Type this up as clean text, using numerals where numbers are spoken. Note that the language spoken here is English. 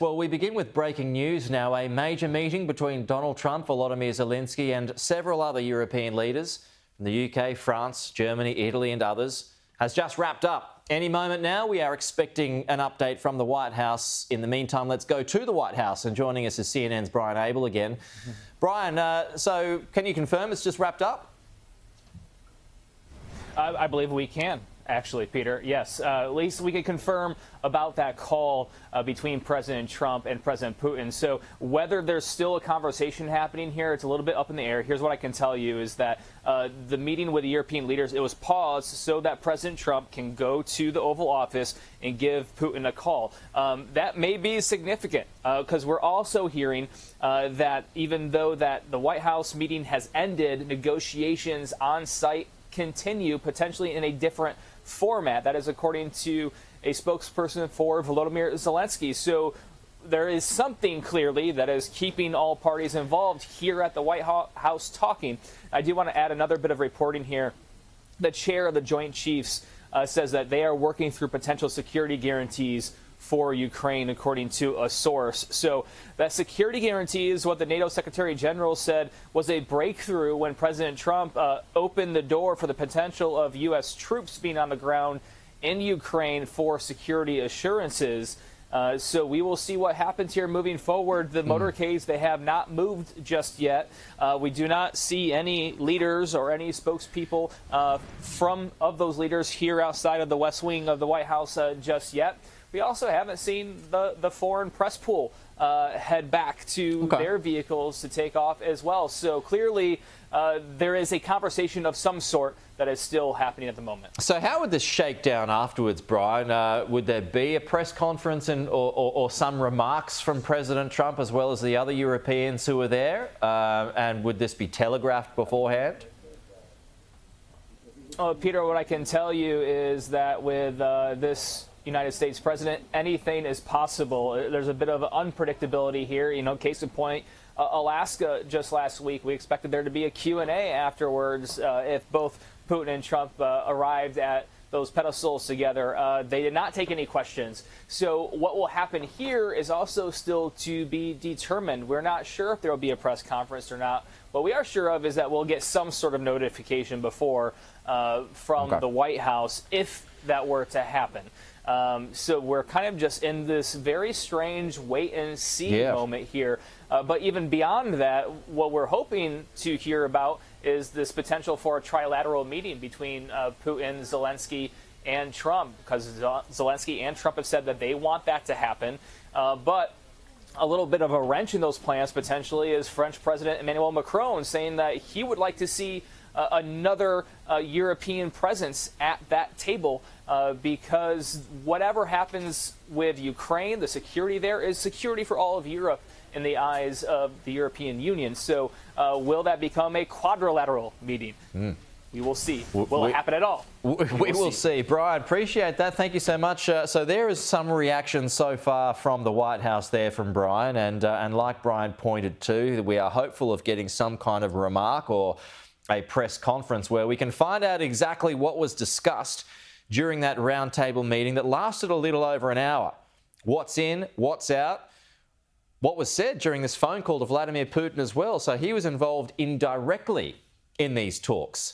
Well, we begin with breaking news now. A major meeting between Donald Trump, Volodymyr Zelensky and several other European leaders from the UK, France, Germany, Italy and others has just wrapped up. Any moment now, we are expecting an update from the White House. In the meantime, let's go to the White House, and joining us is CNN's Brian Abel again. Brian, so can you confirm it's just wrapped up? I believe we can. Actually, Peter, yes. At least we can confirm about that call between President Trump and President Putin. So whether there's still a conversation happening here, it's a little bit up in the air. Here's what I can tell you is that the meeting with the European leaders, it was paused so that President Trump can go to the Oval Office and give Putin a call. That may be significant because we're also hearing that even though that the White House meeting has ended, negotiations on site continue, potentially in a different format. That is according to a spokesperson for Volodymyr Zelensky. So there is something clearly that is keeping all parties involved here at the White House talking. I do want to add another bit of reporting here. The chair of the Joint Chiefs says that they are working through potential security guarantees for Ukraine, according to a source. So that security guarantee is what the NATO Secretary General said was a breakthrough when President Trump opened the door for the potential of U.S. troops being on the ground in Ukraine for security assurances. So we will see what happens here moving forward. The motorcades, they have not moved just yet. We do not see any leaders or any spokespeople of those leaders here outside of the West Wing of the White House just yet. We also haven't seen the foreign press pool head back to their vehicles to take off as well. So clearly there is a conversation of some sort that is still happening at the moment. So how would this shake down afterwards, Brian? Would there be a press conference or some remarks from President Trump as well as the other Europeans who were there? And would this be telegraphed beforehand? Peter, what I can tell you is that with this United States president, anything is possible. There's a bit of unpredictability here. You know, case in point, Alaska just last week, we expected there to be a Q&A afterwards if both Putin and Trump arrived at those pedestals together. They did not take any questions. So what will happen here is also still to be determined. We're not sure if there will be a press conference or not. What we are sure of is that we'll get some sort of notification before from the White House if that were to happen. So we're kind of just in this very strange wait-and-see moment here. But even beyond that, what we're hoping to hear about is this potential for a trilateral meeting between Putin, Zelensky, and Trump, because Zelensky and Trump have said that they want that to happen. But a little bit of a wrench in those plans potentially is French President Emmanuel Macron saying that he would like to see another European presence at that table because whatever happens with Ukraine, the security there is security for all of Europe in the eyes of the European Union. So will that become a quadrilateral meeting? We will see. Will it happen at all? We will see. Brian, appreciate that. Thank you so much. So there is some reaction so far from the White House there from Brian. And like Brian pointed to, we are hopeful of getting some kind of remark or a press conference where we can find out exactly what was discussed during that roundtable meeting that lasted a little over an hour. What's in, what's out, what was said during this phone call to Vladimir Putin as well. So he was involved indirectly in these talks.